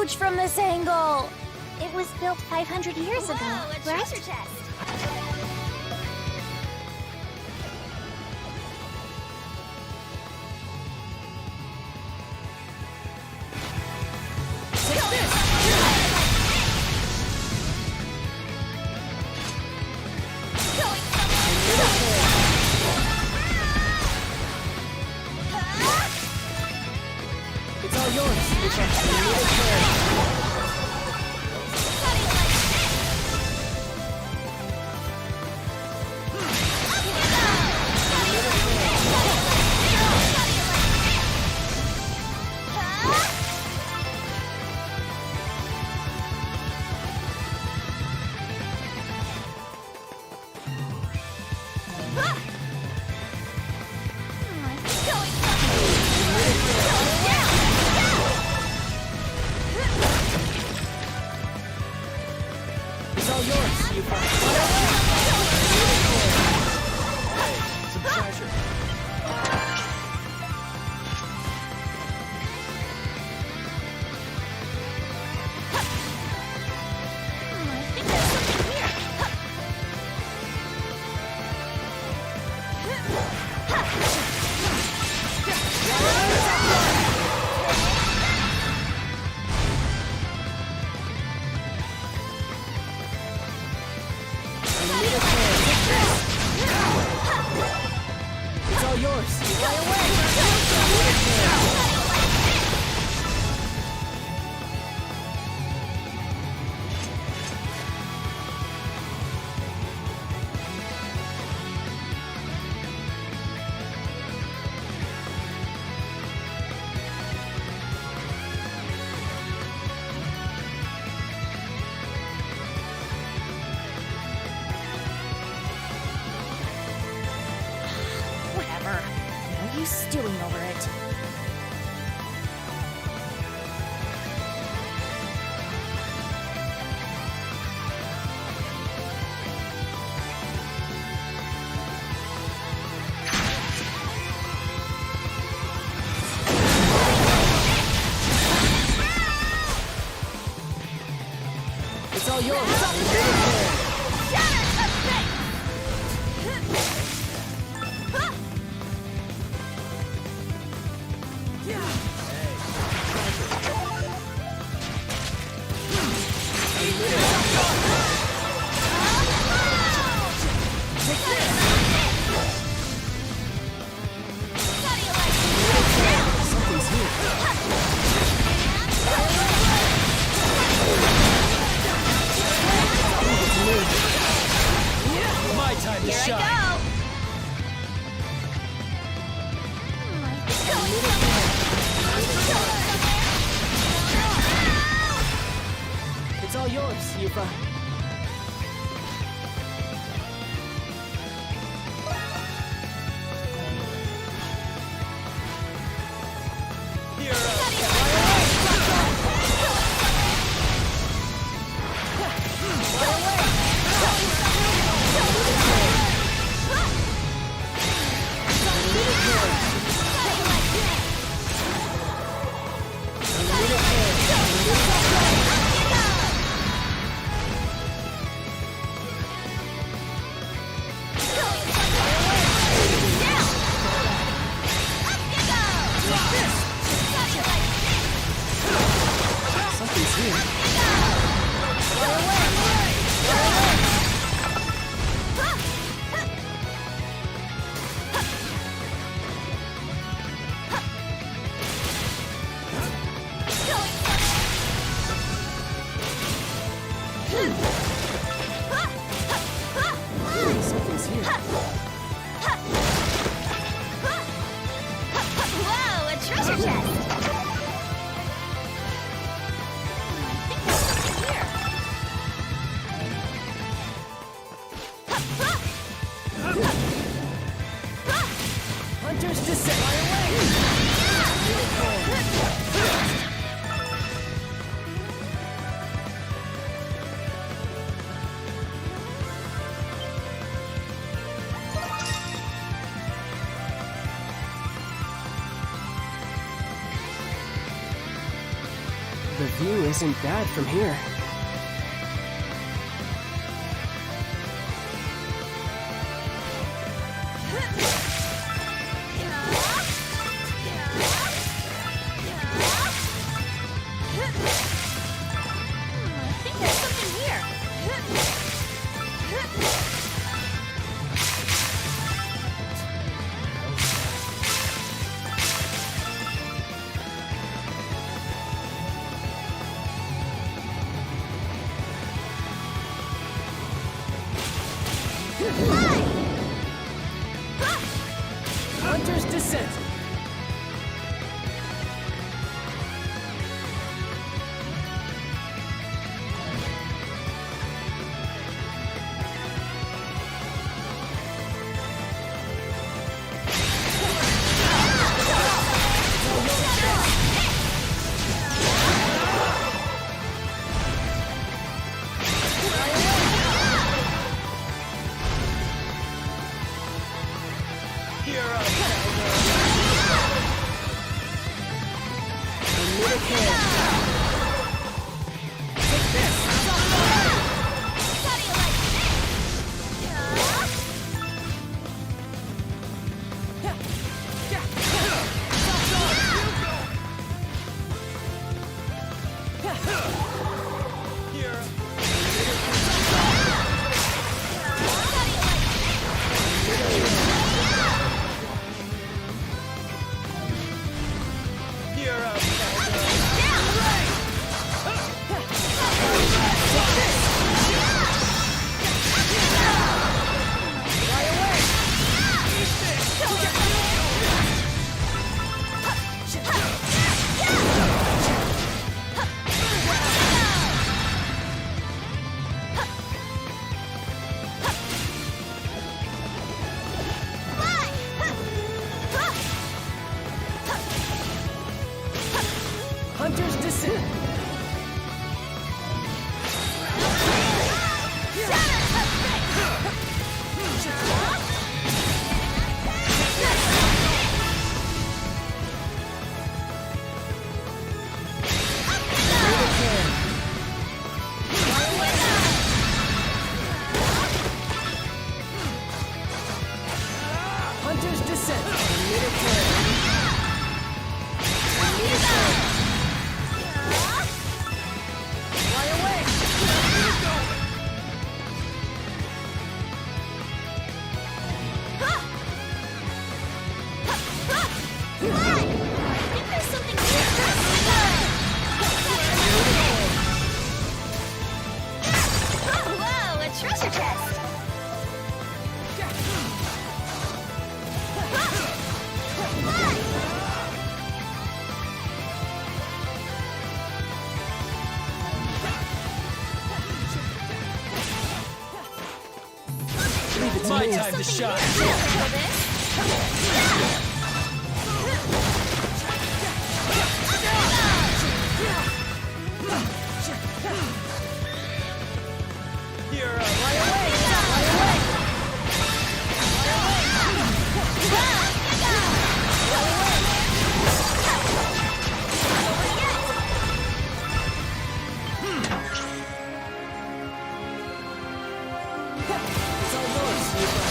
huge from this angle! It was built 500 years ago, Whoa, a right? treasure chest! It's all yours. It's all yours. You found some treasure. It's all yours. Fly away. Whatever. No use stewing over it. It's all yours. Something's here. My time to Here I shine. go! It's all yours, Yufa. Something's here. Something's here. Whoa, a treasure chest! Hunter's descent. The view isn't bad from here. I think there's something here. Hunter's Descent. Hunter's Descent. Hunter's Descent. Fly away! I think there's something here. Whoa, a treasure chest. It's my time to shine. It's all yours, Yuba.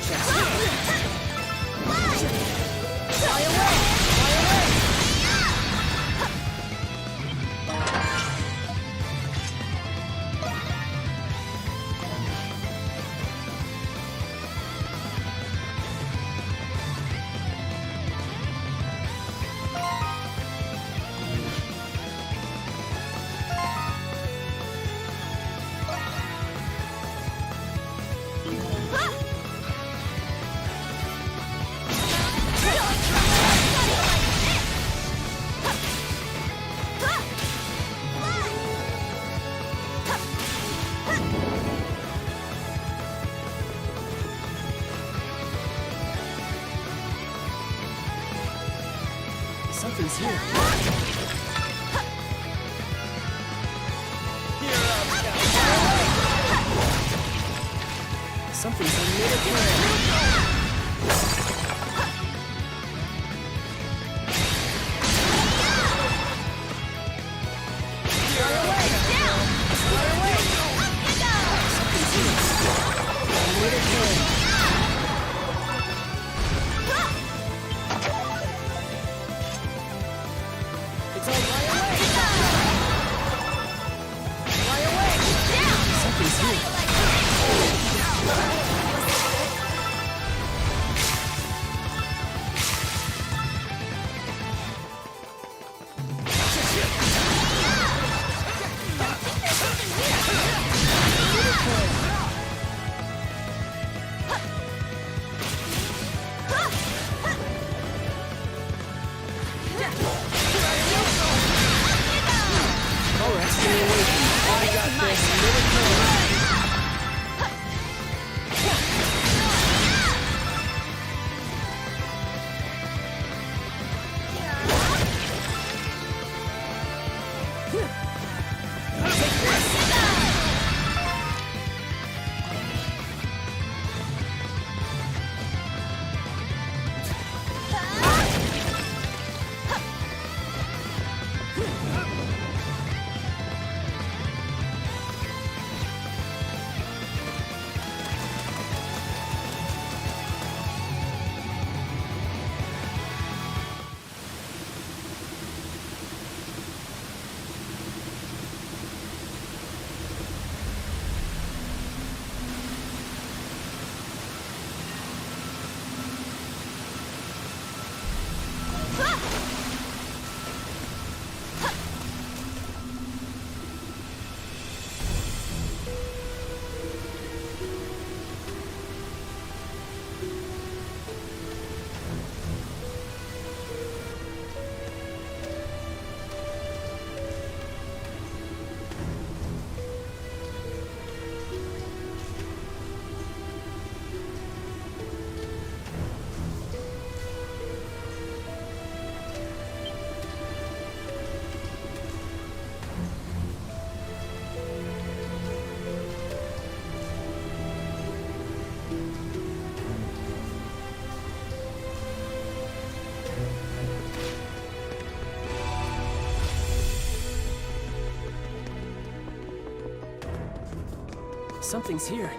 chest. Fly away! Fly away! Something's here. Something's on mid-plan. It's all fly away! Fly away! Something's here. Alright, stay away from me. I got this. Something's here.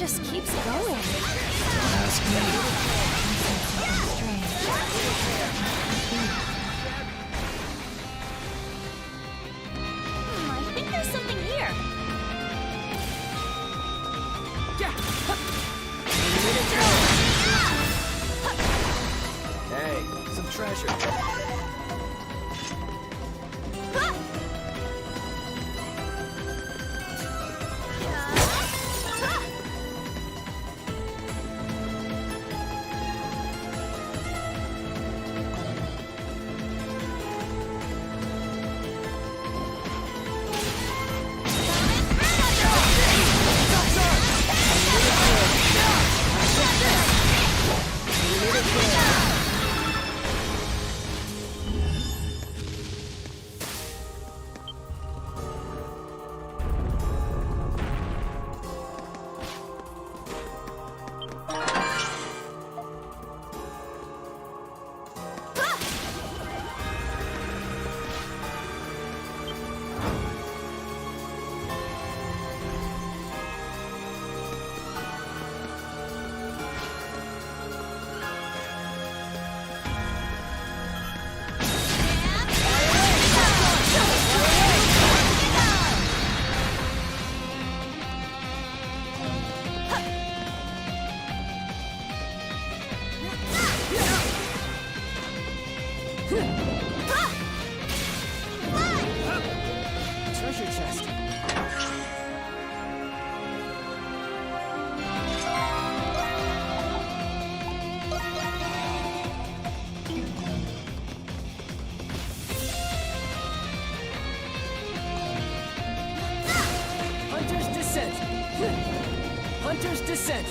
just keeps going. Ask me. I think there's something here. Hey, some treasure. Treasure chest. Hunter's Descent. Hunter's Descent.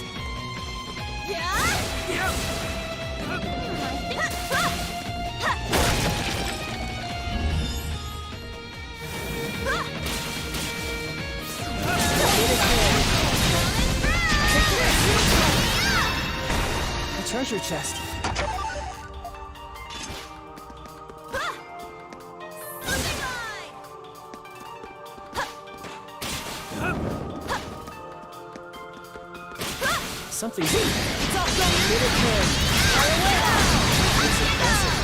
A treasure chest. Something's in there. It's impressive.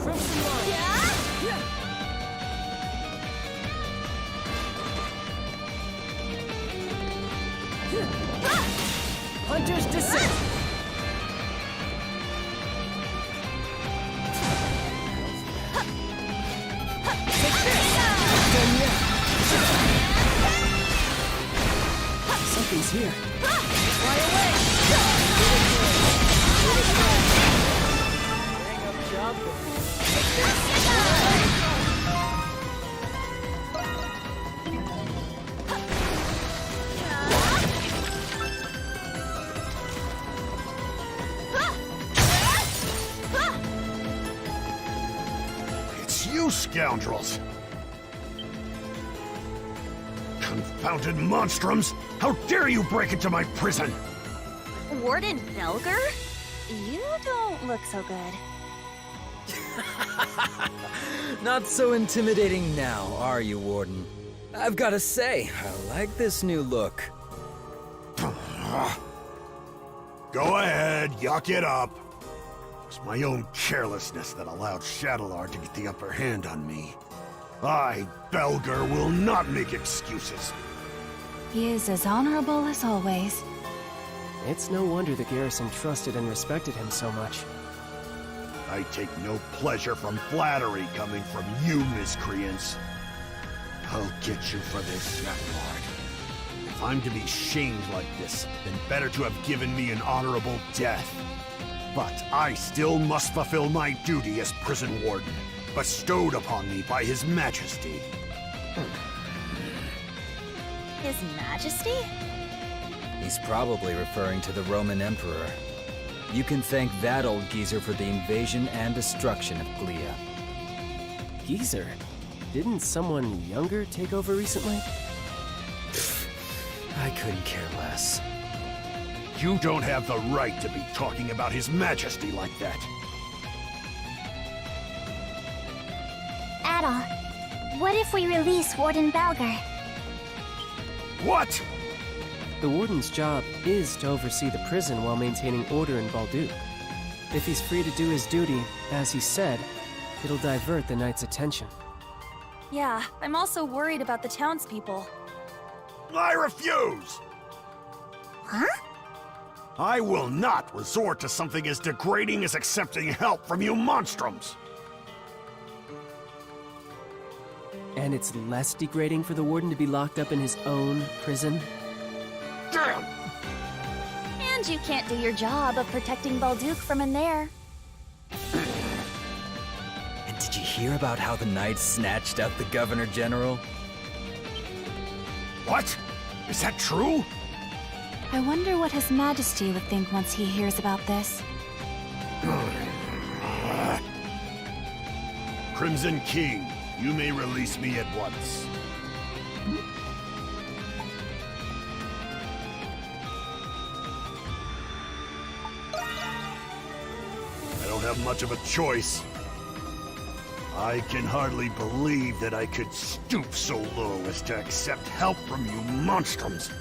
Crimson Line. Hunter's Descent. Something's here. Fly away! Hang up job. It's you scoundrels! Confounded monstrums! How dare you break into my prison! Warden Belger? You don't look so good. Not so intimidating now, are you, Warden? I've gotta say, I like this new look. Go ahead, yuck it up. It was my own carelessness that allowed Shadowlar to get the upper hand on me. I, Belger, will not make excuses. He is as honorable as always. It's no wonder the garrison trusted and respected him so much. I take no pleasure from flattery coming from you miscreants. I'll get you for this, Shadowlord. If I'm to be shamed like this, then better to have given me an honorable death. But I still must fulfill my duty as prison warden, bestowed upon me by His Majesty. His Majesty? He's probably referring to the Roman Emperor. You can thank that old geezer for the invasion and destruction of Glia. Geezer? Didn't someone younger take over recently? I couldn't care less. You don't have the right to be talking about His Majesty like that. battle. What if we release Warden Belger? What? The warden's job is to oversee the prison while maintaining order in Balduc. If he's free to do his duty, as he said, it'll divert the knight's attention. Yeah, I'm also worried about the townspeople. I refuse! Huh? I will not resort to something as degrading as accepting help from you monstrums! And it's less degrading for the warden to be locked up in his own prison? Damn! And you can't do your job of protecting Balduc from in there. And did you hear about how the knights snatched up the Governor General? What? Is that true? I wonder what His Majesty would think once he hears about this. Crimson King, you may release me at once. I don't have much of a choice. I can hardly believe that I could stoop so low as to accept help from you monstrums.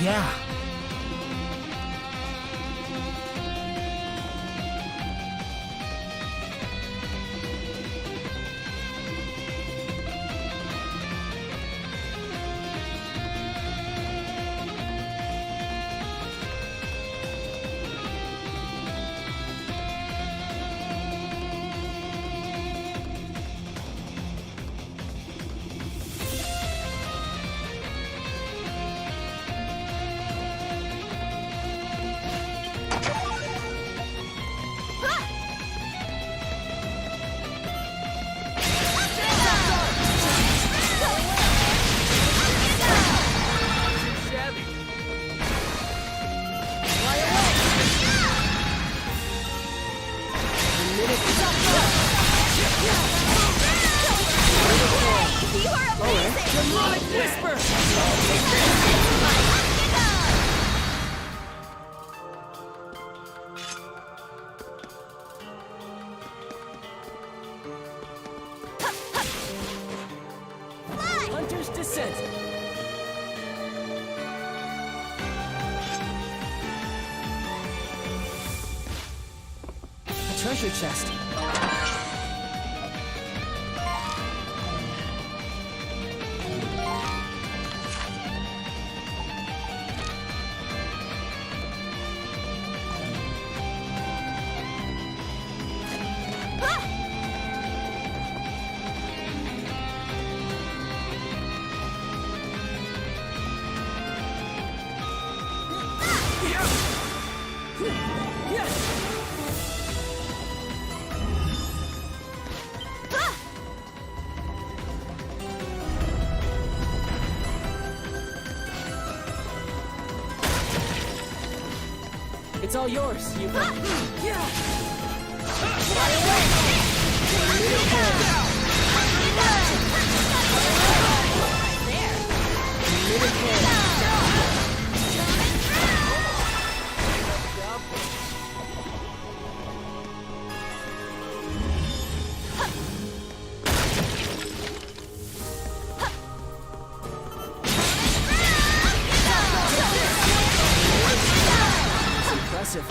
Yeah. Hunter's Descent. A treasure chest. It's all yours, you. Impressive.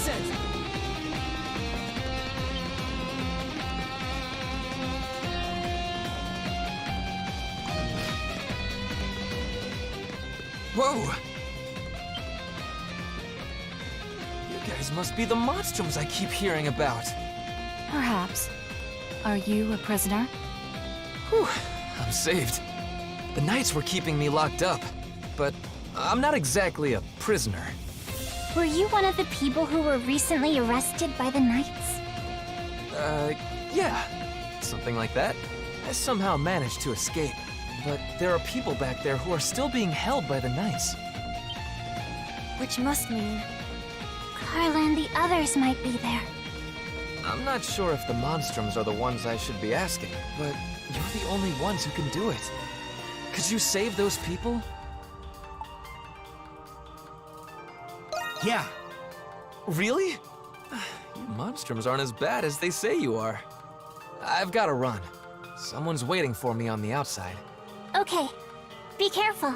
descent! Whoa! You guys must be the monstroms I keep hearing about. Perhaps. Are you a prisoner? Whew, I'm saved. The Knights were keeping me locked up, but I'm not exactly a prisoner. Were you one of the people who were recently arrested by the Knights? Yeah. Something like that. I somehow managed to escape. But there are people back there who are still being held by the Knights. Which must mean... Carla and the others might be there. I'm not sure if the monstroms are the ones I should be asking, but you're the only ones who can do it. Could you save those people? Yeah. Really? You monstroms aren't as bad as they say you are. I've got to run. Someone's waiting for me on the outside. Okay. Be careful.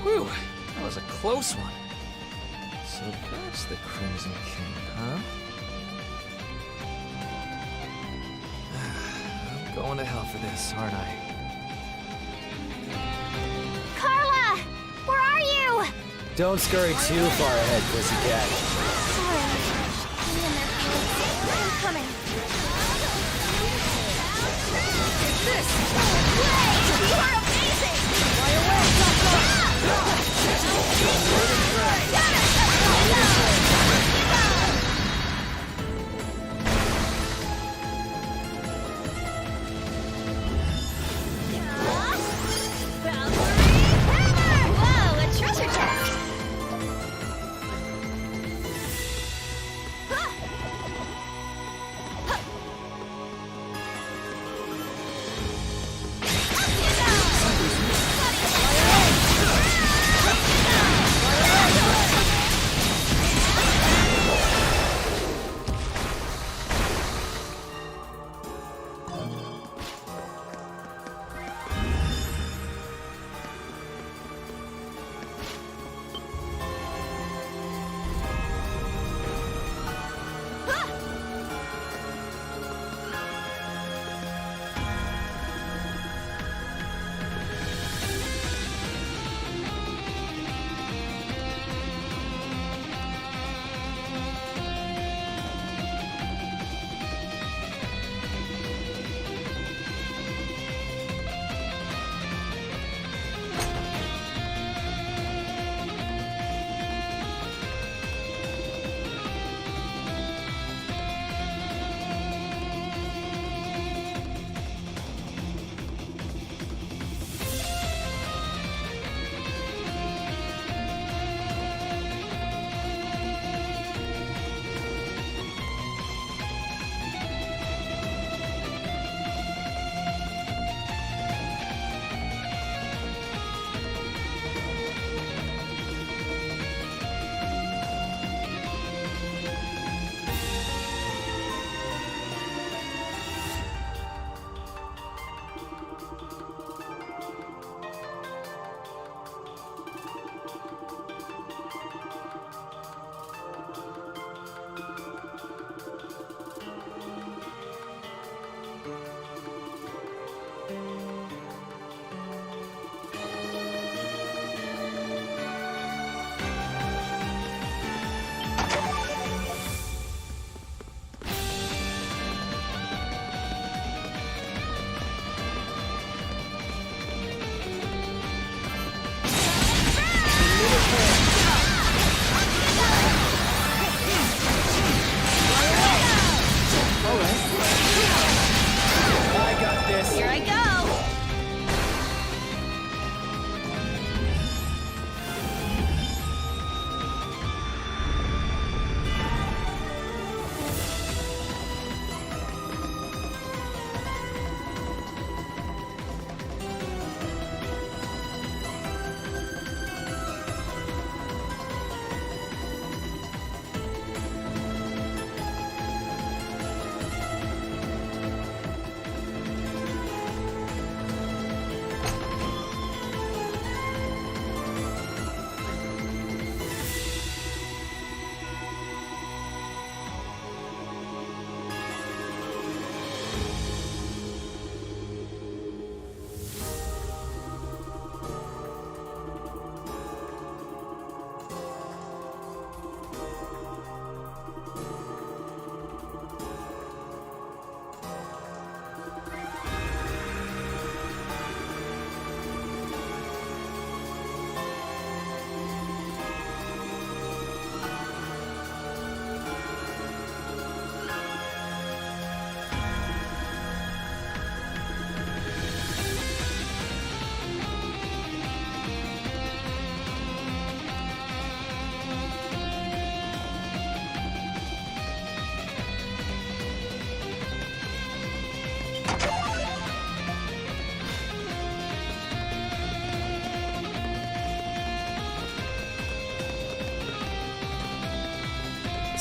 Whew, that was a close one. So that's the Crimson King, huh? I'm going to hell for this, aren't I? Carla! Where are you? Don't scurry too far ahead, pussycat. Sorry. Hang in there, Felix. I'm coming. You are amazing! Fly away, Whoa, a treasure chest!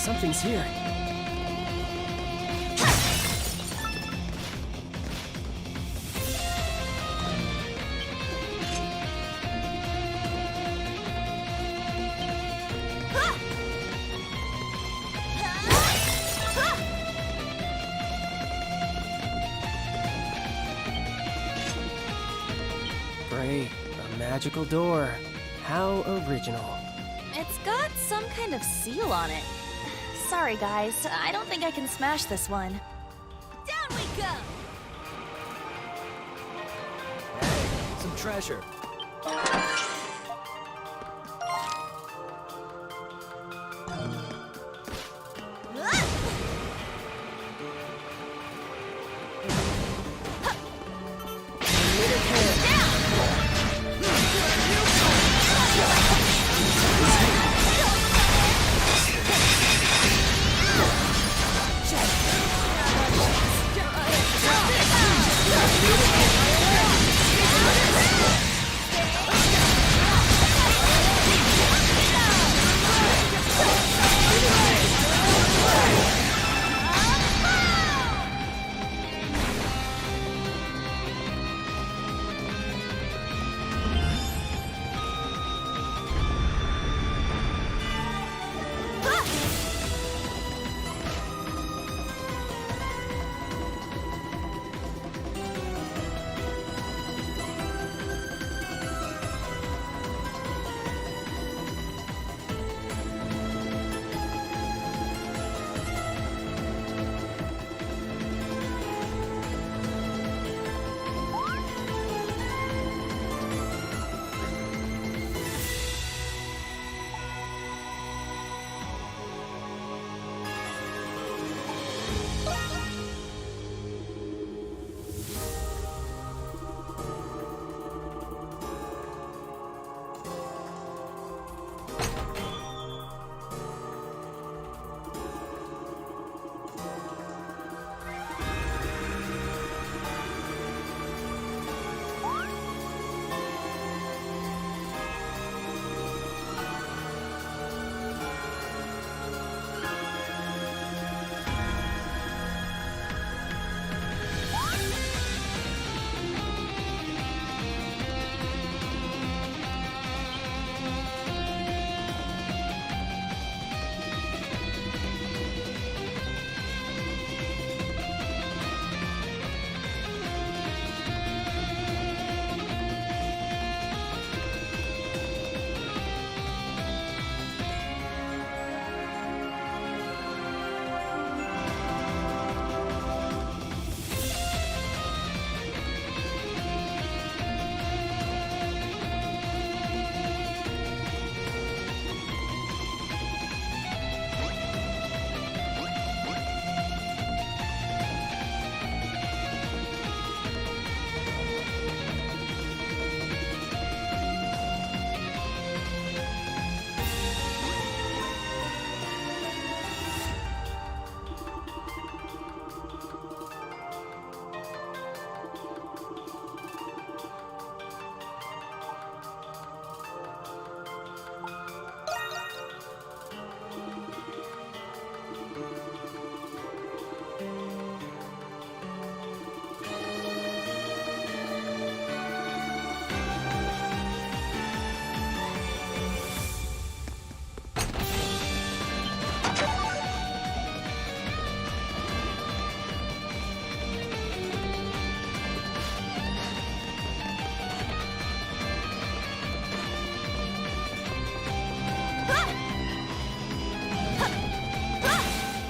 Something's here. Great, a magical door. How original. It's got some kind of seal on it. Sorry, guys. I don't think I can smash this one. Down we go! Hey, some treasure.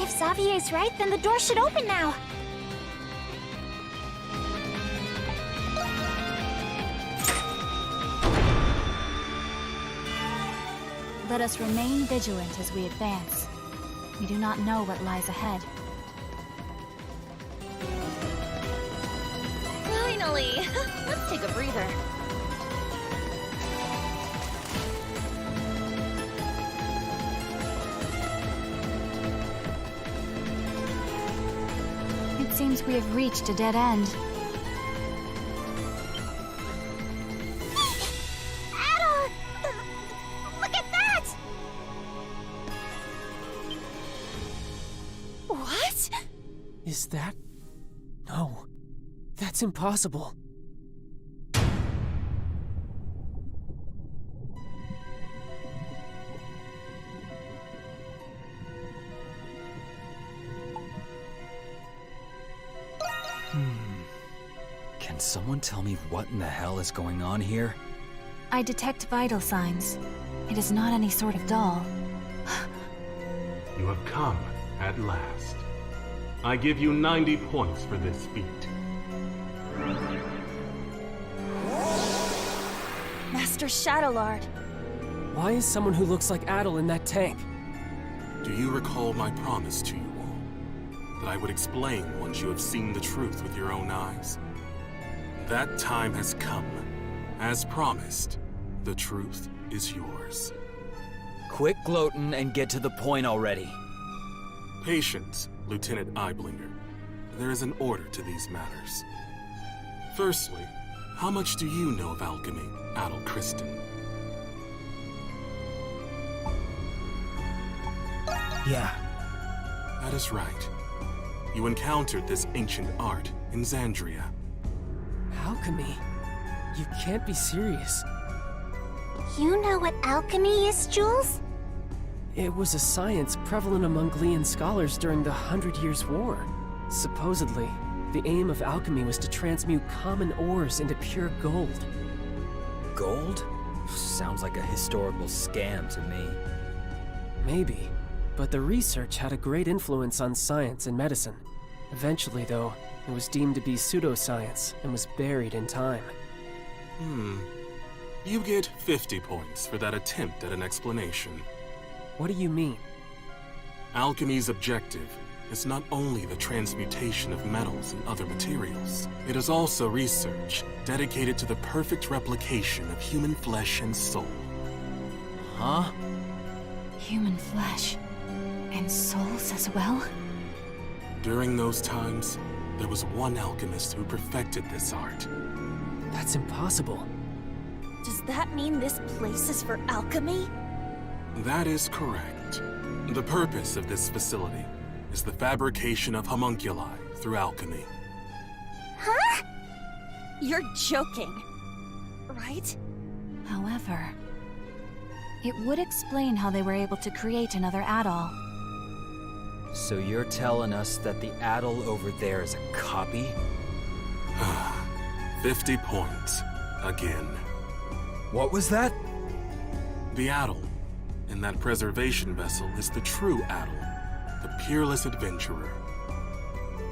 Xavier's right, then the door should open now. Let us remain vigilant as we advance. We do not know what lies ahead. Finally! Let's take a breather. It seems we have reached a dead end. Look at that! Is that... No. That's impossible. Can someone tell me what in the hell is going on here? I detect vital signs. It is not any sort of doll. You have come at last. I give you 90 points for this feat. Master Shadowlord. Why is someone who looks like Adel in that tank? Do you recall my promise to you all? That I would explain once you have seen the truth with your own eyes? That time has come. As promised, the truth is yours. Quit gloating and get to the point already. Patience, Lieutenant Eyeblinger. There is an order to these matters. Firstly, how much do you know of alchemy, Adel Kristen? Yeah. That is right. You encountered this ancient art in Xandria. Alchemy? You can't be serious. You know what alchemy is, Jules? It was a science prevalent among Glean scholars during the 100 Years' War. Supposedly, the aim of alchemy was to transmute common ores into pure gold. Gold? Sounds like a historical scam to me. Maybe, but the research had a great influence on science and medicine. Eventually, though, it was deemed to be pseudoscience and was buried in time. You get 50 points for that attempt at an explanation. What do you mean? Alchemy's objective is not only the transmutation of metals and other materials. It is also research dedicated to the perfect replication of human flesh and soul. Huh? Human flesh. And souls as well? During those times, there was one alchemist who perfected this art. That's impossible. Does that mean this place is for alchemy? That is correct. The purpose of this facility is the fabrication of homunculi through alchemy. Huh? You're joking, right? However, it would explain how they were able to create another Adol. So you're telling us that the Adel over there is a copy? 50 points. Again. What was that? The Adel in that preservation vessel is the true Adel, the peerless adventurer.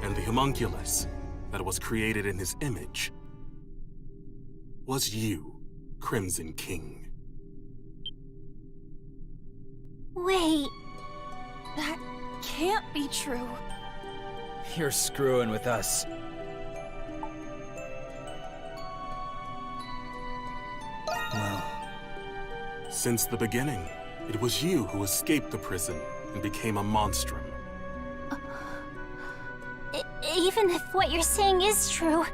And the homunculus that was created in his image was you, Crimson King. Wait. That can't be true. You're screwing with us. Well, Since the beginning, it was you who escaped the prison and became a monstrum. Even if what you're saying is true,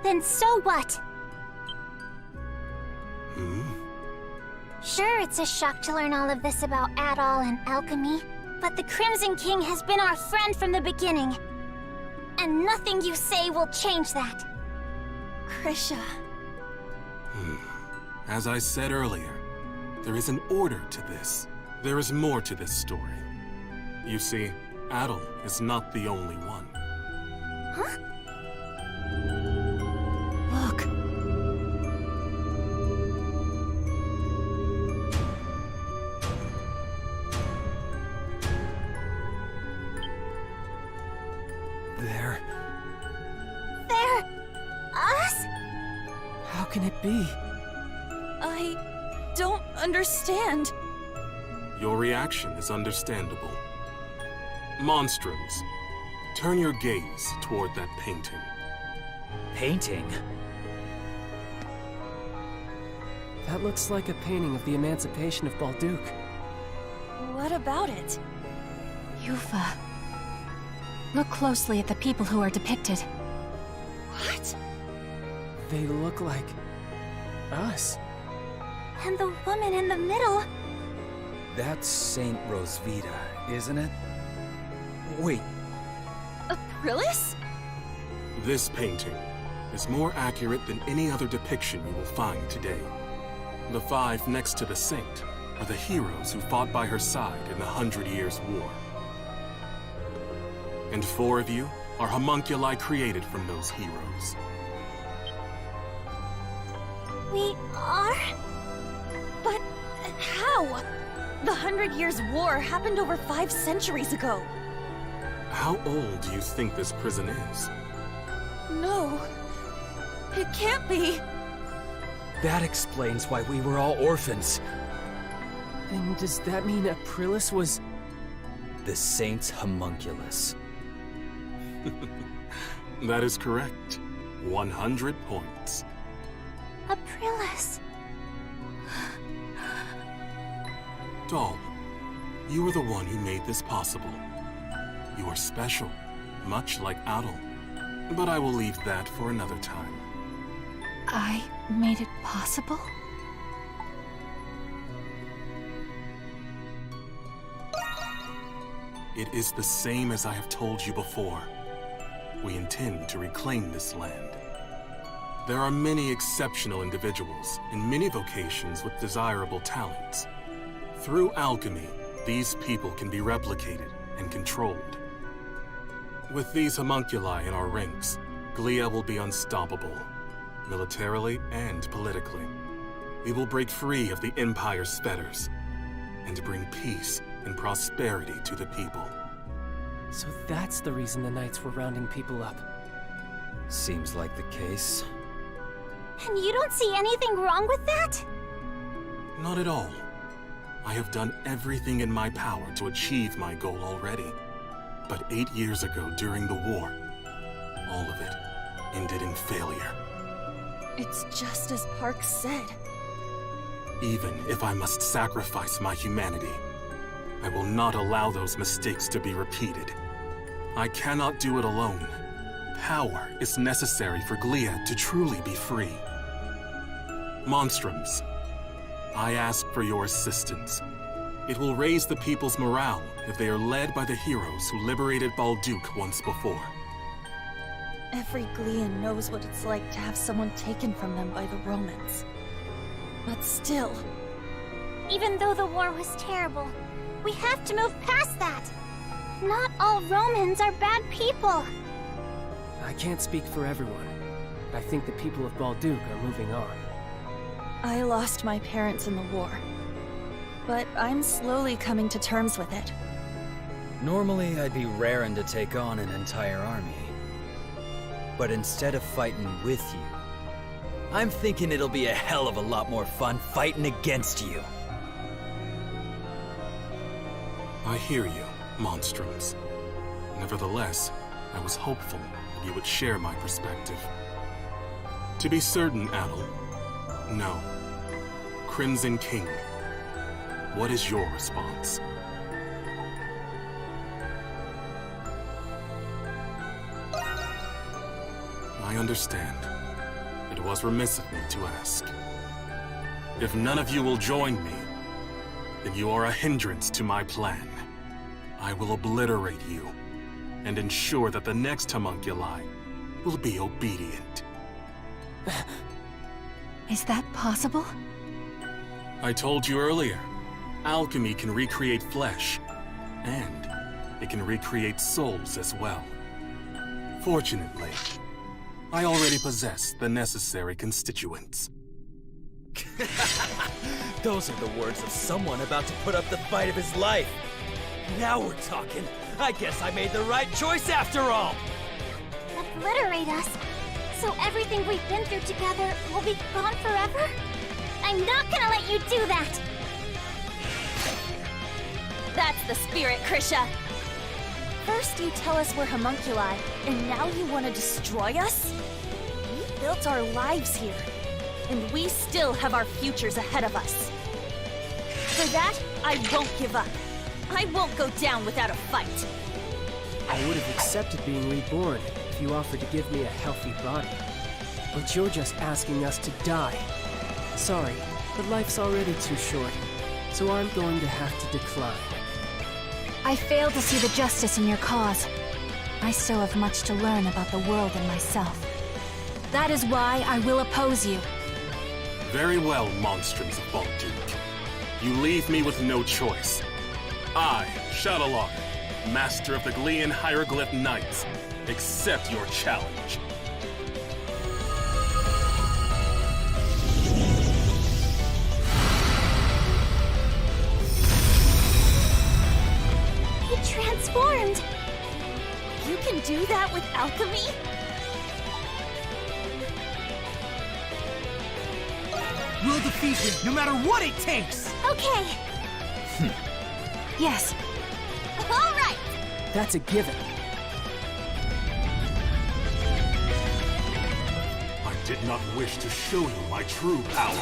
then so what? Sure, it's a shock to learn all of this about Adol and alchemy, but the Crimson King has been our friend from the beginning. And nothing you say will change that. Krisha. As I said earlier, there is an order to this. There is more to this story. You see, Adel is not the only one. Huh? Look. There. They're... us? How can it be? I don't understand. Your reaction is understandable. Monstrums, turn your gaze toward that painting. Painting? That looks like a painting of the emancipation of Balduq. What about it? Yufa. Look closely at the people who are depicted. What? They look like... us. And the woman in the middle... That's Saint Rosvita, isn't it? Wait, Prillis? This painting is more accurate than any other depiction you will find today. The 5 next to the saint are the heroes who fought by her side in the 100 Years' War. And 4 of you are homunculi created from those heroes. We are? But how? The 100 Years' War happened over 5 centuries ago. How old do you think this prison is? No. It can't be. That explains why we were all orphans. Then does that mean Aprilis was... The Saint's homunculus. That is correct. 100 points. Aprilis. Doll, you are the one who made this possible. You are special, much like Adol. But I will leave that for another time. I made it possible? It is the same as I have told you before. We intend to reclaim this land. There are many exceptional individuals in many vocations with desirable talents. Through alchemy, these people can be replicated and controlled. With these homunculi in our ranks, Glia will be unstoppable, militarily and politically. We will break free of the Empire's fetters and bring peace and prosperity to the people. So that's the reason the Knights were rounding people up. Seems like the case. And you don't see anything wrong with that? Not at all. I have done everything in my power to achieve my goal already. But 8 years ago, during the war, all of it ended in failure. It's just as Park said. Even if I must sacrifice my humanity, I will not allow those mistakes to be repeated. I cannot do it alone. Power is necessary for Glia to truly be free. Monstroms, I ask for your assistance. It will raise the people's morale if they are led by the heroes who liberated Balduke once before. Every Glian knows what it's like to have someone taken from them by the Romans. But still... Even though the war was terrible, we have to move past that. Not all Romans are bad people. I can't speak for everyone, but I think the people of Balduke are moving on. I lost my parents in the war. But I'm slowly coming to terms with it. Normally, I'd be raring to take on an entire army. But instead of fighting with you, I'm thinking it'll be a hell of a lot more fun fighting against you. I hear you, Monstroms. Nevertheless, I was hopeful that you would share my perspective. To be certain, Adol, no. Crimson King, what is your response? I understand. It was remiss of me to ask. If none of you will join me, then you are a hindrance to my plan. I will obliterate you, and ensure that the next homunculi will be obedient. Is that possible? I told you earlier, alchemy can recreate flesh, and it can recreate souls as well. Fortunately, I already possess the necessary constituents. Those are the words of someone about to put up the fight of his life. Now we're talking. I guess I made the right choice after all. Obliterate us? So everything we've been through together will be gone forever? I'm not gonna let you do that! That's the spirit, Krisha! First you tell us we're homunculi, and now you want to destroy us? We built our lives here, and we still have our futures ahead of us. For that, I won't give up. I won't go down without a fight. I would have accepted being reborn if you offered to give me a healthy body. But you're just asking us to die. Sorry, but life's already too short, so I'm going to have to decline. I fail to see the justice in your cause. I still have much to learn about the world and myself. That is why I will oppose you. Very well, monstrums of Balduke. You leave me with no choice. I, Shadowlar, master of the Glean Hieroglyph Knights, accept your challenge. He transformed! You can do that with alchemy? We'll defeat him, no matter what it takes! Okay, Yes, all right! That's a given. I did not wish to show you my true power.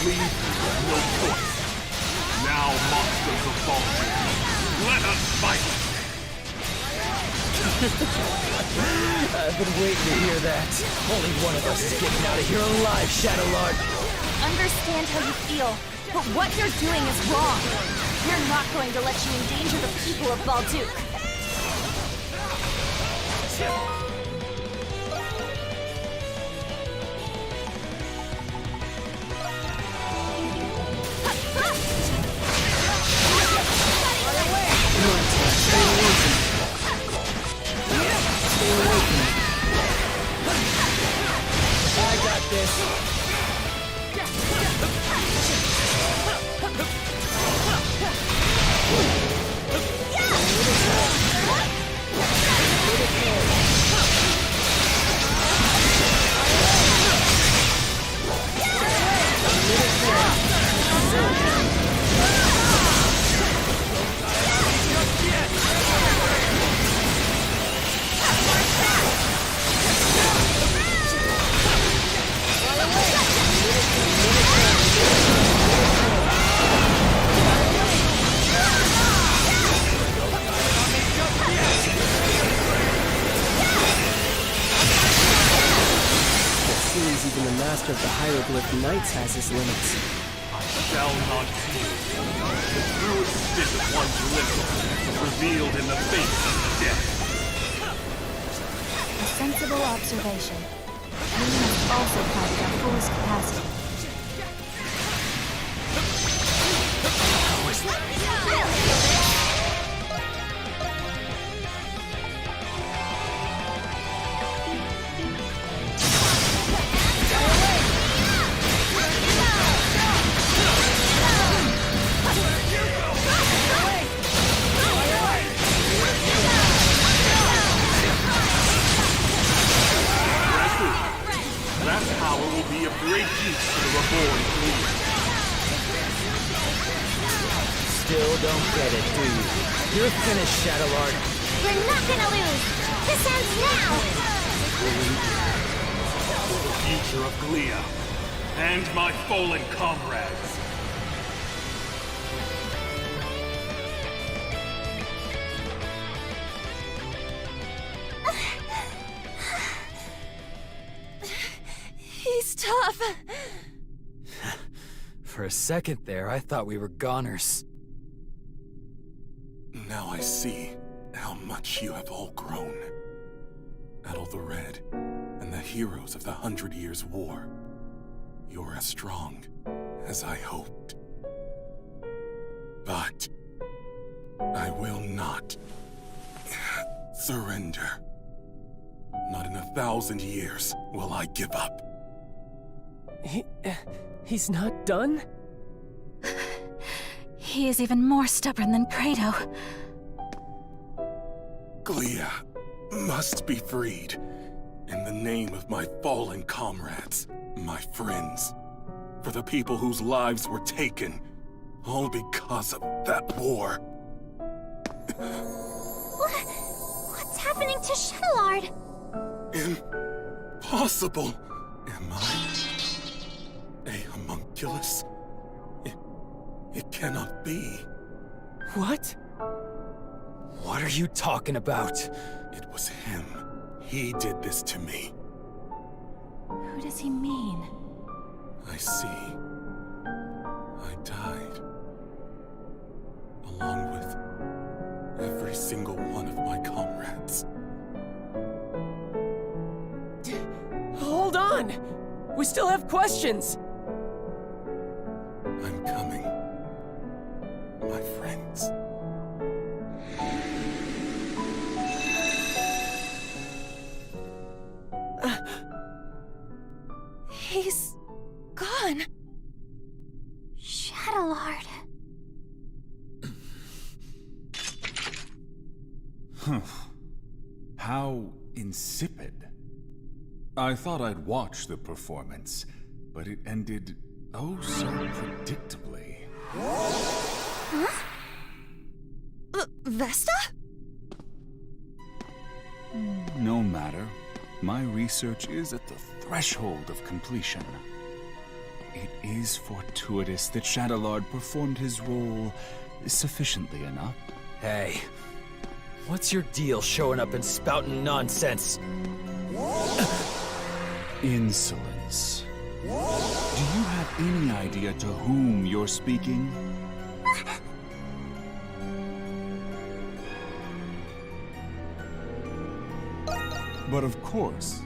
Leave me with no choice. Now, monsters of Baldur, let us fight! I've been waiting to hear that. Only one of us is getting out of here alive, Shadowlord. Understand how you feel, but what you're doing is wrong. We're not going to let you endanger the people of Balduke. I got this. Seems even the master of the Hieroglyph Knights has his limits. I shall not yield. The true extent of one's limits is revealed in the face of death. a sensible observation. We must also fight at our fullest capacity. That power will be of great use to the reborn Glean. Still don't get it, do you? You're finished, Shadowlord. We're not gonna lose! This ends now! For the future of Glia and my fallen comrades. He's tough. For a second there, I thought we were goners. Now I see how much you have all grown. Adol the Red and the heroes of the 100 Years' War. You're as strong as I hoped. But I will not surrender. Not in 1,000 years will I give up. He's not done? He is even more stubborn than Credo. Glia must be freed in the name of my fallen comrades, my friends, for the people whose lives were taken, all because of that war. What's happening to Shadowlord? Impossible! Am I a homunculus? It cannot be. What? What are you talking about? It was him. He did this to me. Who does he mean? I see. I died. Along with every single one of my on! We still have questions! I'm coming. My friends. He's gone. Shadowlord. How insipid. I thought I'd watch the performance, but it ended oh so predictably. Huh? Vesta? No matter. My research is at the threshold of completion. It is fortuitous that Shadowlord performed his role sufficiently enough. Hey, what's your deal showing up and spouting nonsense? Insolence. Do you have any idea to whom you're speaking? But of course,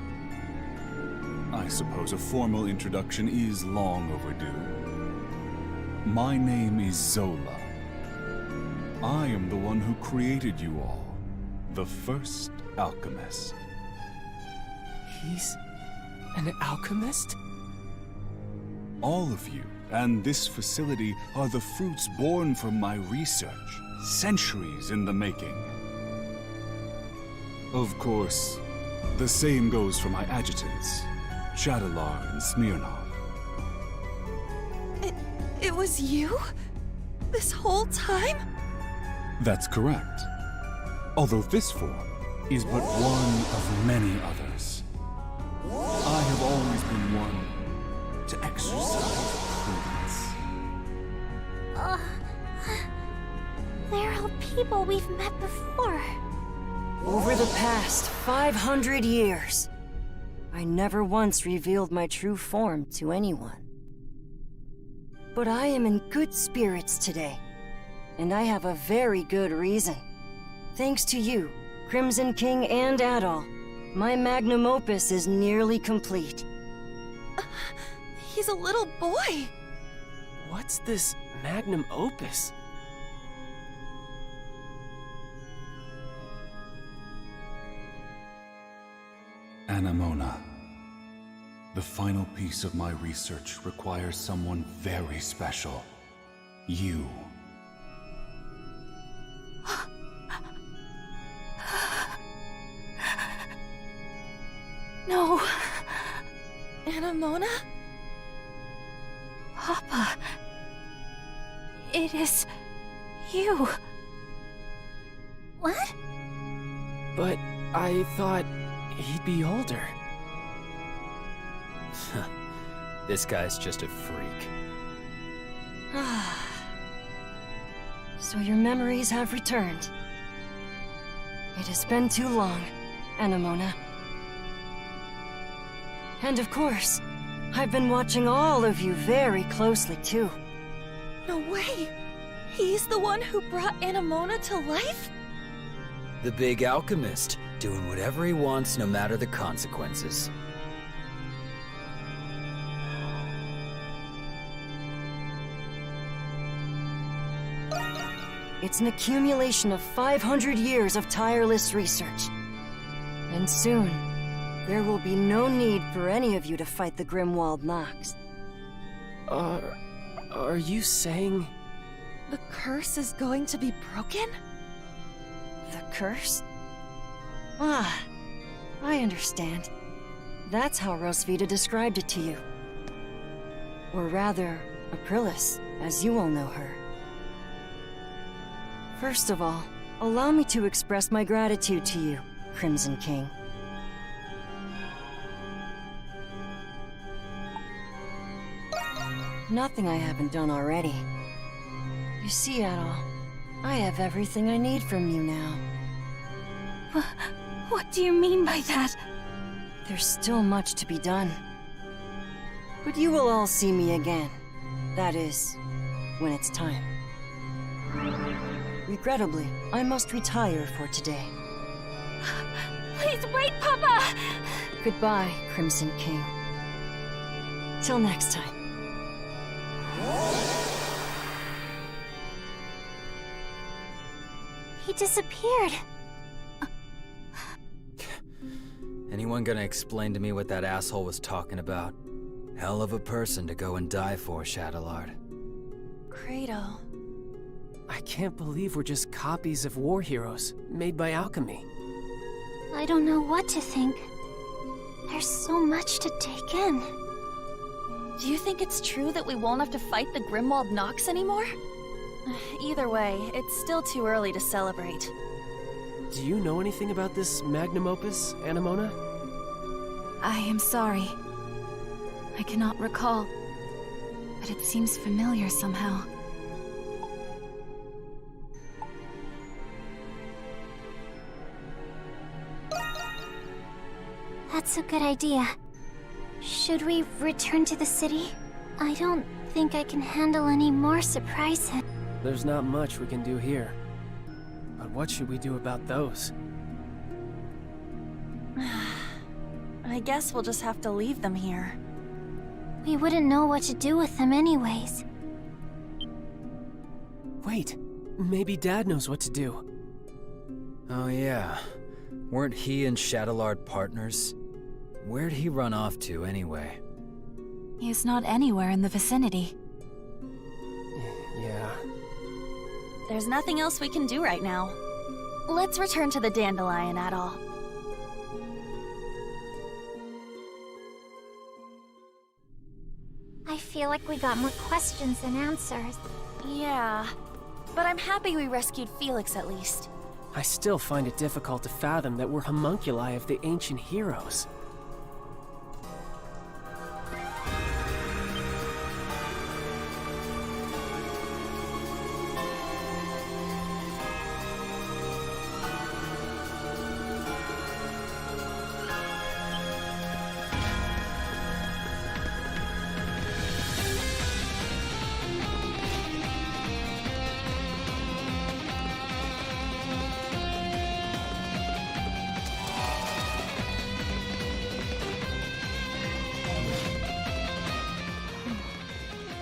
I suppose a formal introduction is long overdue. My name is Zola. I am the one who created you all, the first alchemist. He's an alchemist? All of you and this facility are the fruits born from my research, centuries in the making. Of course, the same goes for my adjutants, Shadowlar and Smirnov. It was you? This whole time? That's correct. Although this form is but one of many others. I have always been one to exercise prudence. They're all people we've met before. Over the past 500 years, I never once revealed my true form to anyone. But I am in good spirits today, and I have a very good reason. Thanks to you, Crimson King and Adol, my magnum opus is nearly complete. He's a little boy. What's this magnum opus? Anemona. The final piece of my research requires someone very special. You. No. Anemona? Papa. It is you. What? But I thought he'd be older. This guy's just a freak. So your memories have returned. It has been too long, Anemona. And of course, I've been watching all of you very closely too. No way! He's the one who brought Anemona to life? The big alchemist, doing whatever he wants no matter the consequences. It's an accumulation of 500 years of tireless research. And soon, there will be no need for any of you to fight the Grimwald Nox. Are you saying... The curse is going to be broken? The curse? Ah, I understand. That's how Rosvita described it to you. Or rather, Aprilis, as you all know her. First of all, allow me to express my gratitude to you, Crimson King. Nothing I haven't done already. You see, Adol, I have everything I need from you now. What do you mean by that? There's still much to be done. But you will all see me again. That is, when it's time. Regrettably, I must retire for today. Please wait, Papa! Goodbye, Crimson King. Till next time. He disappeared. Anyone gonna explain to me what that asshole was talking about? Hell of a person to go and die for, Shadowlord. Credo. I can't believe we're just copies of war heroes, made by alchemy. I don't know what to think. There's so much to take in. Do you think it's true that we won't have to fight the Grimwald Nox anymore? Either way, it's still too early to celebrate. Do you know anything about this magnum opus, Anemona? I am sorry. I cannot recall, but it seems familiar somehow. That's a good idea. Should we return to the city? I don't think I can handle any more surprises. There's not much we can do here. But what should we do about those? I guess we'll just have to leave them here. We wouldn't know what to do with them anyways. Wait, maybe Dad knows what to do. Oh yeah. Weren't he and Shadowlord partners? Where'd he run off to, anyway? He is not anywhere in the vicinity. Yeah. There's nothing else we can do right now. Let's return to the Dandelion Atoll. I feel like we got more questions than answers. Yeah, but I'm happy we rescued Felix at least. I still find it difficult to fathom that we're homunculi of the ancient heroes.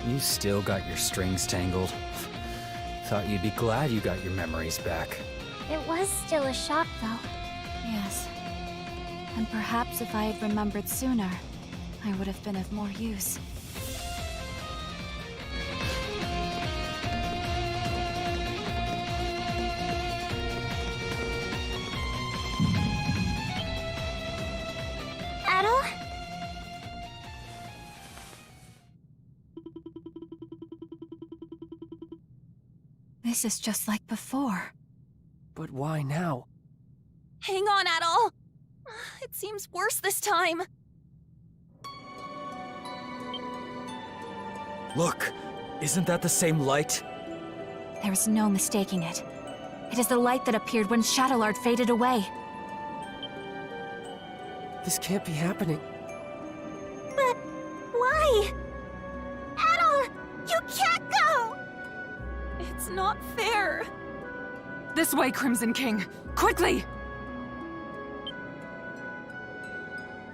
You still got your strings tangled? Thought you'd be glad you got your memories back. It was still a shock, though. Yes. And perhaps if I had remembered sooner, I would have been of more use. Adol? This is just like before. But why now? Hang on, Adol! It seems worse this time. Look! Isn't that the same light? There is no mistaking it. It is the light that appeared when Shadowlord faded away. This can't be happening. But why? Adol! You can't go! It's not fair. This way, Crimson King! Quickly!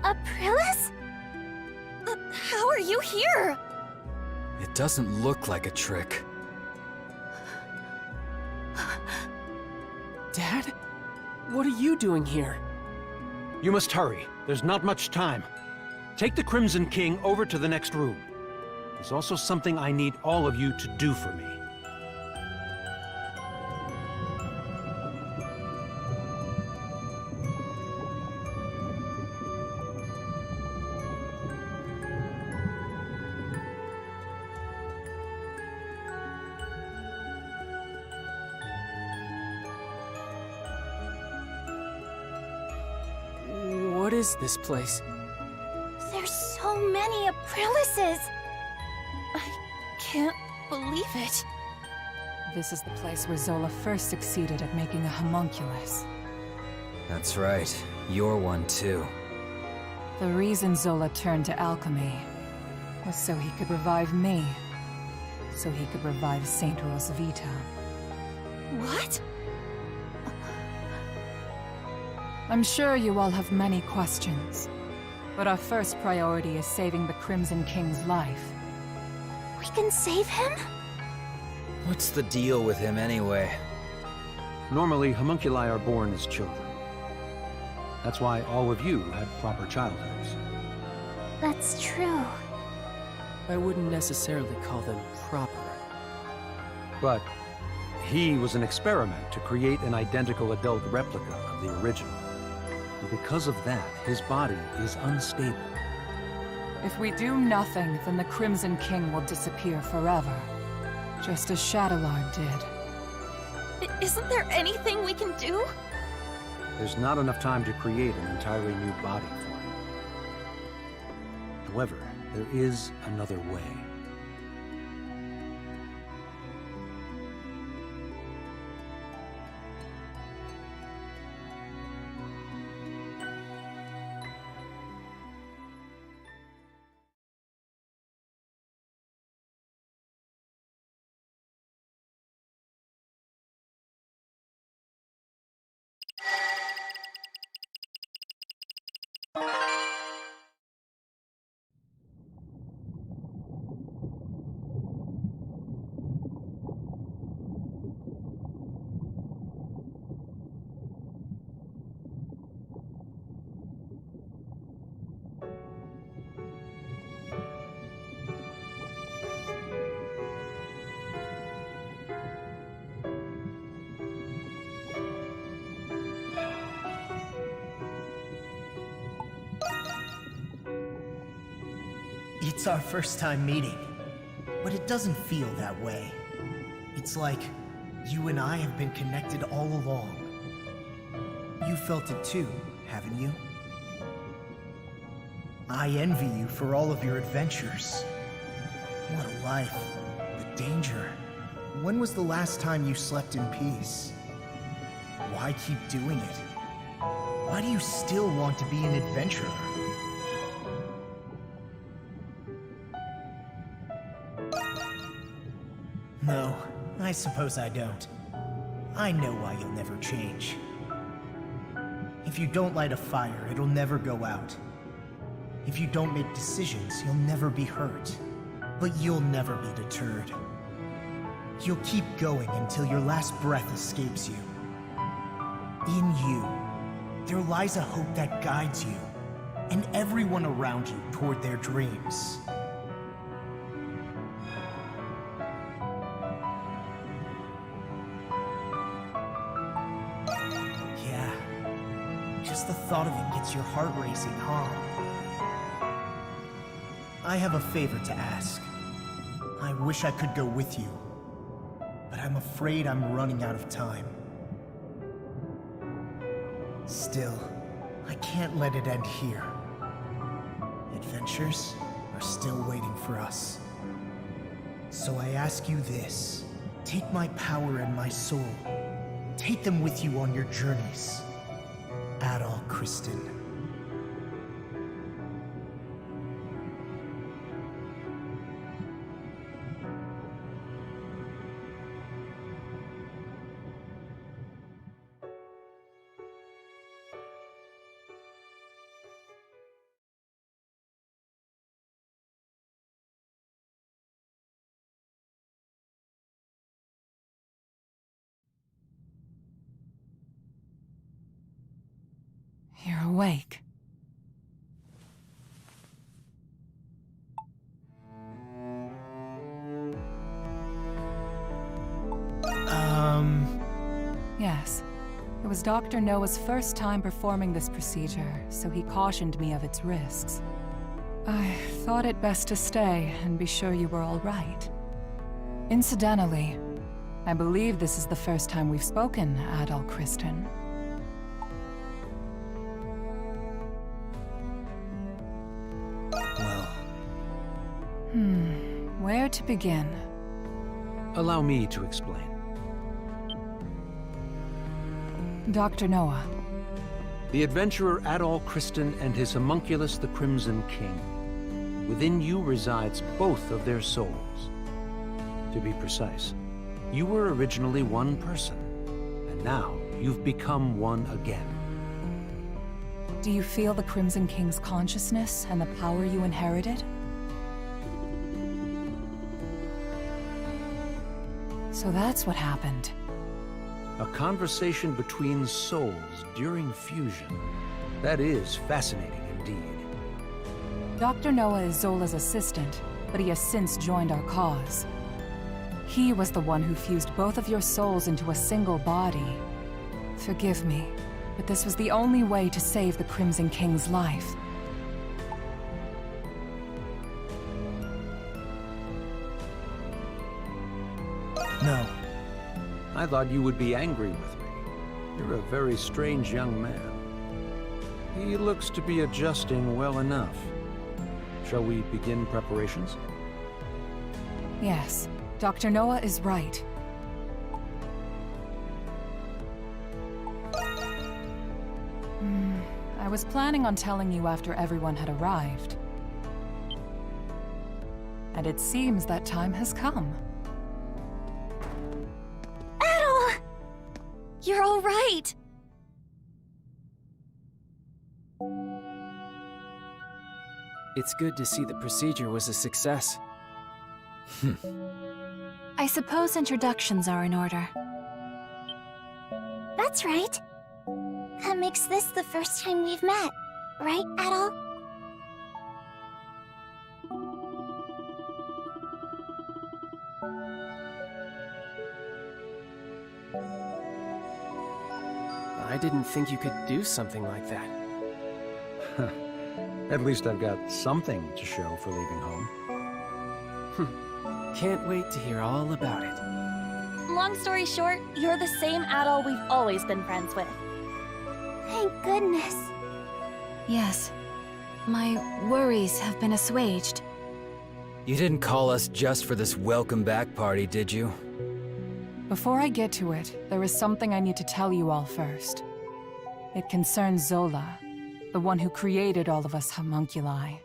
Aprilis? How are you here? It doesn't look like a trick. Dad? What are you doing here? You must hurry. There's not much time. Take the Crimson King over to the next room. There's also something I need all of you to do for me. What is this place? There's so many Aprilises! I can't believe it. This is the place where Zola first succeeded at making a homunculus. That's right. You're one too. The reason Zola turned to alchemy was so he could revive me. So he could revive Saint Rosvita. What? I'm sure you all have many questions. But our first priority is saving the Crimson King's life. We can save him? What's the deal with him anyway? Normally, homunculi are born as children. That's why all of you had proper childhoods. That's true. I wouldn't necessarily call them proper. But he was an experiment to create an identical adult replica of the original. And because of that, his body is unstable. If we do nothing, then the Crimson King will disappear forever. Just as Shadowlard did. Isn't there anything we can do? There's not enough time to create an entirely new body for him. However, there is another way. It's our first time meeting, but it doesn't feel that way. It's like you and I have been connected all along. You felt it too, haven't you? I envy you for all of your adventures. What a life. The danger. When was the last time you slept in peace? Why keep doing it? Why do you still want to be an adventurer? No, I suppose I don't. I know why you'll never change. If you don't light a fire, it'll never go out. If you don't make decisions, you'll never be hurt. But you'll never be deterred. You'll keep going until your last breath escapes you. In you, there lies a hope that guides you, and everyone around you toward their dreams. Yeah, just the thought of it gets your heart racing, huh? I have a favor to ask. I wish I could go with you, but I'm afraid I'm running out of time. Still, I can't let it end here. Adventures are still waiting for us. So I ask you this. Take my power and my soul. Take them with you on your journeys. Adol Kristen. You're awake. Yes. It was Dr. Noah's first time performing this procedure, so he cautioned me of its risks. I thought it best to stay and be sure you were all right. Incidentally, I believe this is the first time we've spoken, Adol Kristen. Well... Where to begin? Allow me to explain. Dr. Noah. The adventurer Adol Kristen and his homunculus, the Crimson King. Within you resides both of their souls. To be precise, you were originally one person, and now you've become one again. Do you feel the Crimson King's consciousness and the power you inherited? So that's what happened. A conversation between souls during fusion. That is fascinating indeed. Dr. Noah is Zola's assistant, but he has since joined our cause. He was the one who fused both of your souls into a single body. Forgive me, but this was the only way to save the Crimson King's life. No. I thought you would be angry with me. You're a very strange young man. He looks to be adjusting well enough. Shall we begin preparations? Yes, Dr. Noah is right. I was planning on telling you after everyone had arrived. And it seems that time has come. Adol! You're all right! It's good to see the procedure was a success. I suppose introductions are in order. That's right. That makes this the first time we've met, right, Adol? I didn't think you could do something like that. At least I've got something to show for leaving home. Can't wait to hear all about it. Long story short, you're the same Adol we've always been friends with. Thank goodness. Yes. My worries have been assuaged. You didn't call us just for this welcome back party, did you? Before I get to it, there is something I need to tell you all first. It concerns Zola, the one who created all of us homunculi.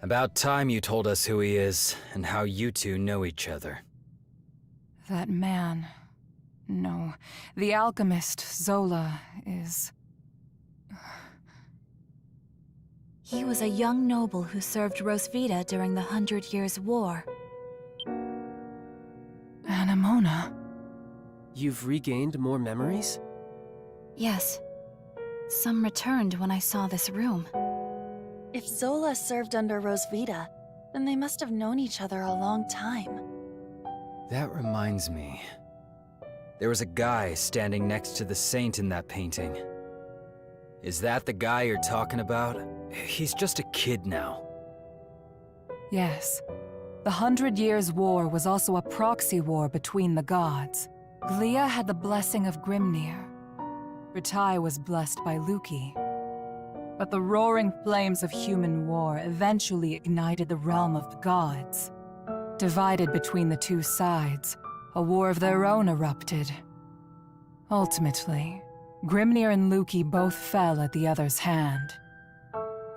About time you told us who he is, and how you two know each other. That man... No, the alchemist, Zola, is... He was a young noble who served Rosvita during the 100 Years' War. Anemona. You've regained more memories? Yes. Some returned when I saw this room. If Zola served under Rosvita, then they must have known each other a long time. That reminds me. There was a guy standing next to the saint in that painting. Is that the guy you're talking about? He's just a kid now. Yes. The 100 Years' War was also a proxy war between the gods. Glia had the blessing of Grimnir. Ritai was blessed by Luki. But the roaring flames of human war eventually ignited the realm of the gods. Divided between the two sides, a war of their own erupted. Ultimately, Grimnir and Luki both fell at the other's hand.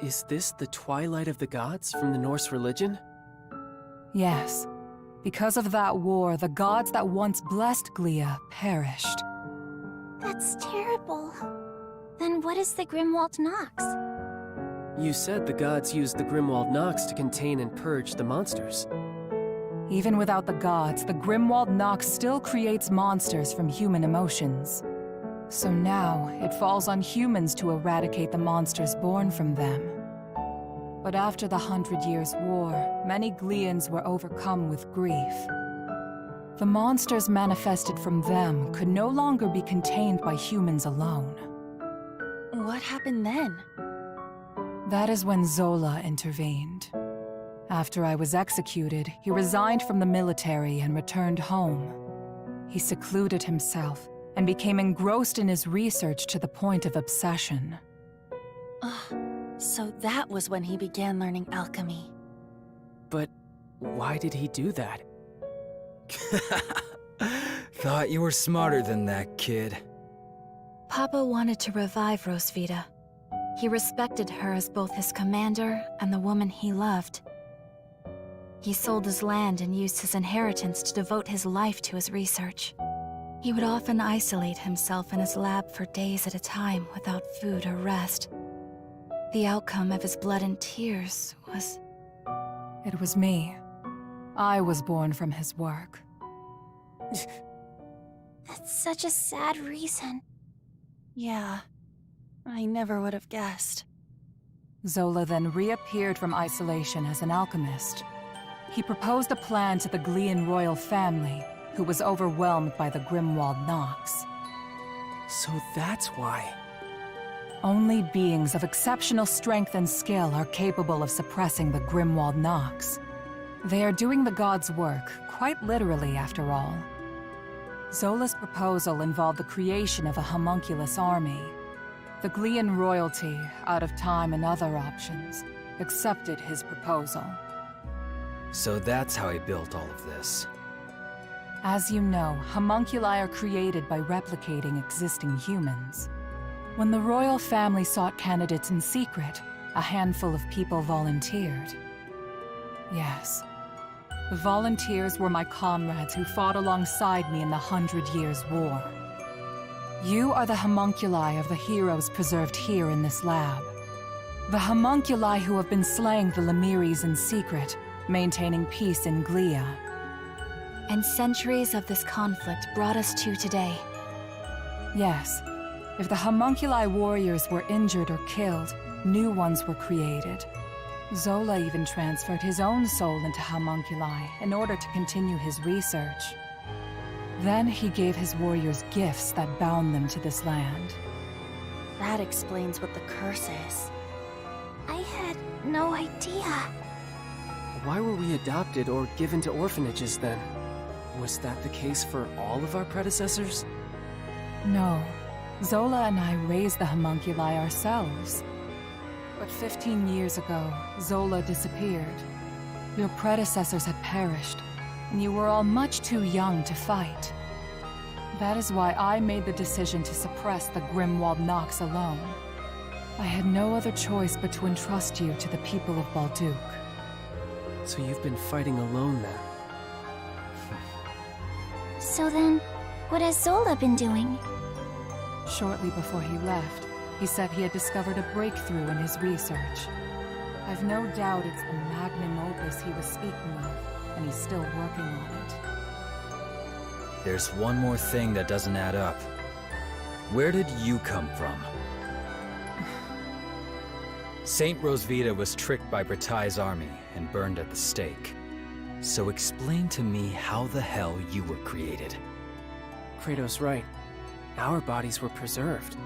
Is this the Twilight of the Gods from the Norse religion? Yes. Because of that war, the gods that once blessed Glia perished. That's terrible. Then what is the Grimwald Nox? You said the gods used the Grimwald Nox to contain and purge the monsters. Even without the gods, the Grimwald Nox still creates monsters from human emotions. So now, it falls on humans to eradicate the monsters born from them. But after the 100 Years' War, many Glians were overcome with grief. The monsters manifested from them could no longer be contained by humans alone. What happened then? That is when Zola intervened. After I was executed, he resigned from the military and returned home. He secluded himself and became engrossed in his research to the point of obsession. So that was when he began learning alchemy. But why did he do that? Thought you were smarter than that, kid. Papa wanted to revive Rosvita. He respected her as both his commander and the woman he loved. He sold his land and used his inheritance to devote his life to his research. He would often isolate himself in his lab for days at a time without food or rest. The outcome of his blood and tears was... It was me. I was born from his work. That's such a sad reason. Yeah, I never would have guessed. Zola then reappeared from isolation as an alchemist. He proposed a plan to the Glean royal family, who was overwhelmed by the Grimwald Nox. So that's why. Only beings of exceptional strength and skill are capable of suppressing the Grimwald Nox. They are doing the gods' work, quite literally after all. Zola's proposal involved the creation of a homunculus army. The Glean royalty, out of time and other options, accepted his proposal. So that's how he built all of this. As you know, homunculi are created by replicating existing humans. When the royal family sought candidates in secret, a handful of people volunteered. Yes. The volunteers were my comrades who fought alongside me in the 100 Years' War. You are the homunculi of the heroes preserved here in this lab. The homunculi who have been slaying the Lemiris in secret, maintaining peace in Glia. And centuries of this conflict brought us to today. Yes. If the homunculi warriors were injured or killed, new ones were created. Zola even transferred his own soul into homunculi in order to continue his research. Then he gave his warriors gifts that bound them to this land. That explains what the curse is. I had no idea. Why were we adopted or given to orphanages then? Was that the case for all of our predecessors? No. Zola and I raised the homunculi ourselves. But 15 years ago, Zola disappeared. Your predecessors had perished, and you were all much too young to fight. That is why I made the decision to suppress the Grimwald Nox alone. I had no other choice but to entrust you to the people of Balduq. So you've been fighting alone then? So then, what has Zola been doing? Shortly before he left, he said he had discovered a breakthrough in his research. I've no doubt it's the magnum opus he was speaking of, and he's still working on it. There's one more thing that doesn't add up. Where did you come from? Saint Rosvita was tricked by Bratai's army and burned at the stake. So explain to me how the hell you were created. Kratos' right. Our bodies were preserved.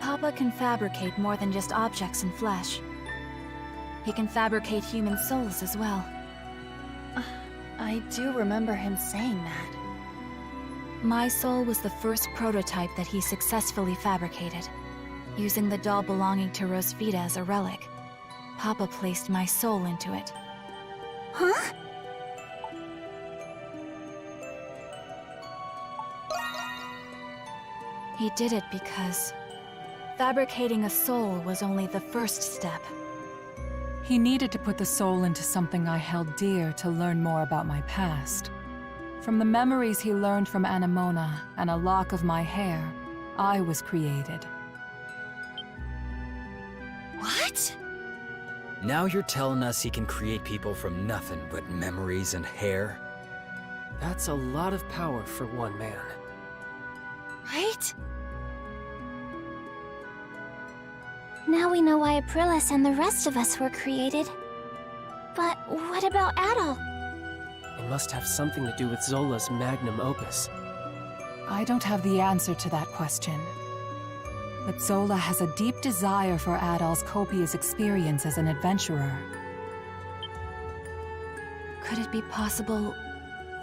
Papa can fabricate more than just objects and flesh. He can fabricate human souls as well. I do remember him saying that. My soul was the first prototype that he successfully fabricated. Using the doll belonging to Rosvita as a relic, Papa placed my soul into it. Huh? He did it because fabricating a soul was only the first step. He needed to put the soul into something I held dear to learn more about my past. From the memories he learned from Anemona and a lock of my hair, I was created. What? Now you're telling us he can create people from nothing but memories and hair? That's a lot of power for one man. Right? Now we know why Aprilis and the rest of us were created. But what about Adol? It must have something to do with Zola's magnum opus. I don't have the answer to that question. But Zola has a deep desire for Adol's copious experience as an adventurer. Could it be possible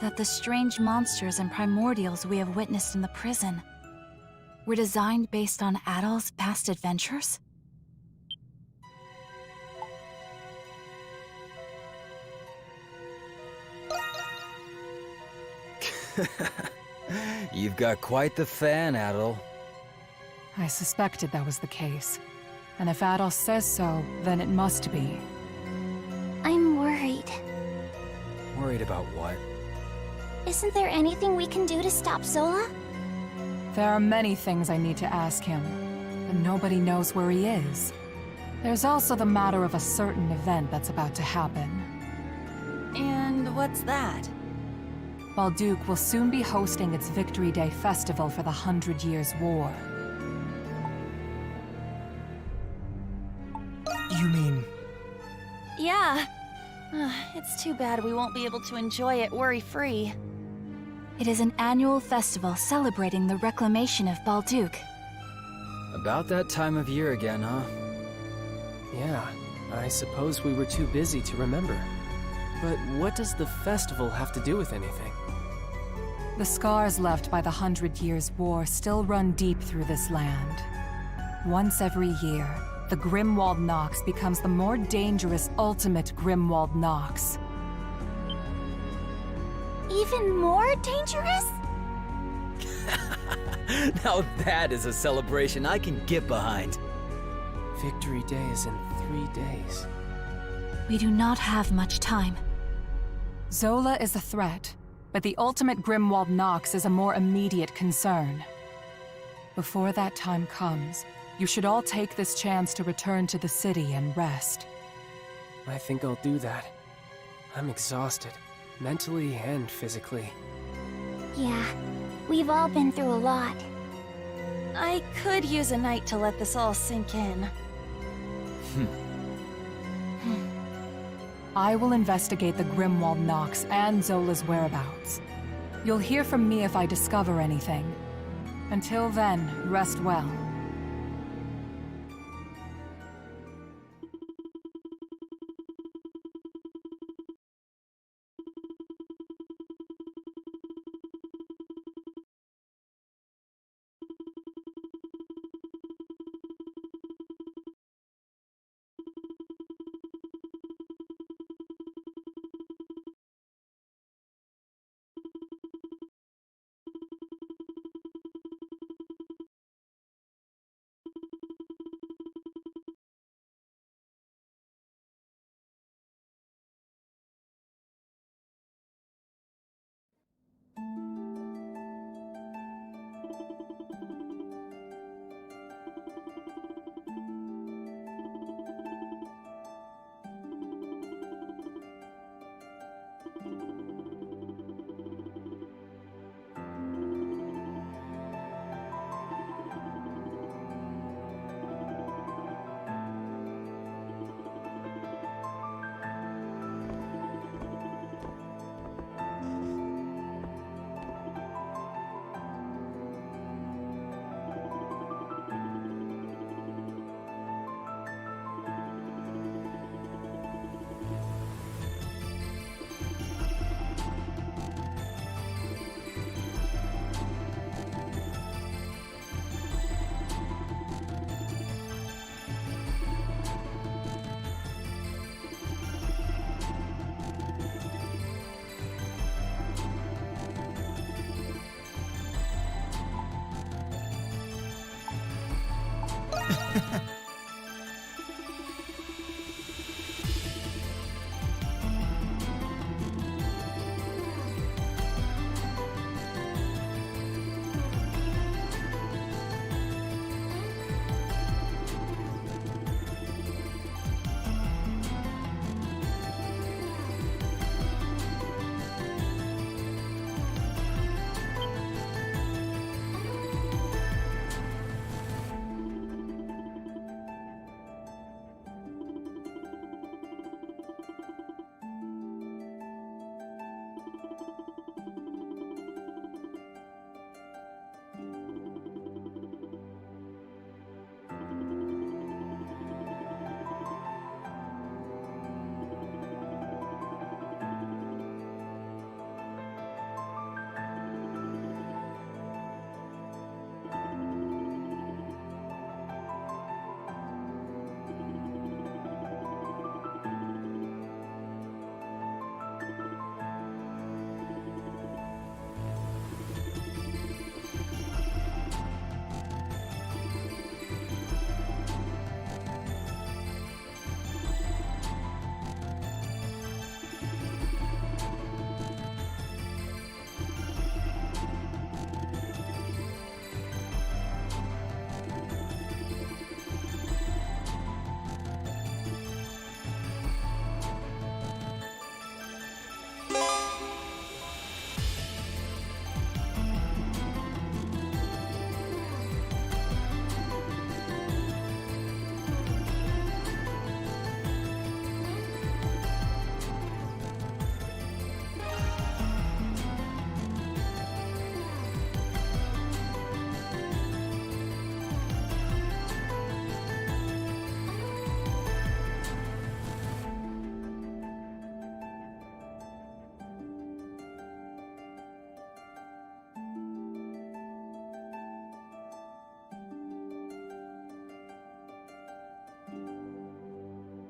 that the strange monsters and primordials we have witnessed in the prison were designed based on Adol's past adventures? You've got quite the fan, Adol. I suspected that was the case. And if Adol says so, then it must be. I'm worried. Worried about what? Isn't there anything we can do to stop Zola? There are many things I need to ask him, but nobody knows where he is. There's also the matter of a certain event that's about to happen. And what's that? Balduke will soon be hosting its Victory Day festival for the 100 Years' War. You mean... Yeah. It's too bad we won't be able to enjoy it worry-free. It is an annual festival celebrating the reclamation of Balduke. About that time of year again, huh? Yeah, I suppose we were too busy to remember. But what does the festival have to do with anything? The scars left by the 100 Years' War still run deep through this land. Once every year, the Grimwald Nox becomes the more dangerous ultimate Grimwald Nox. Even more dangerous? Now that is a celebration I can get behind. Victory Day is in 3 days. We do not have much time. Zola is a threat, but the ultimate Grimwald Nox is a more immediate concern. Before that time comes, you should all take this chance to return to the city and rest. I think I'll do that. I'm exhausted, mentally and physically. Yeah, we've all been through a lot. I could use a night to let this all sink in. I will investigate the Grimwald Nox and Zola's whereabouts. You'll hear from me if I discover anything. Until then, rest well.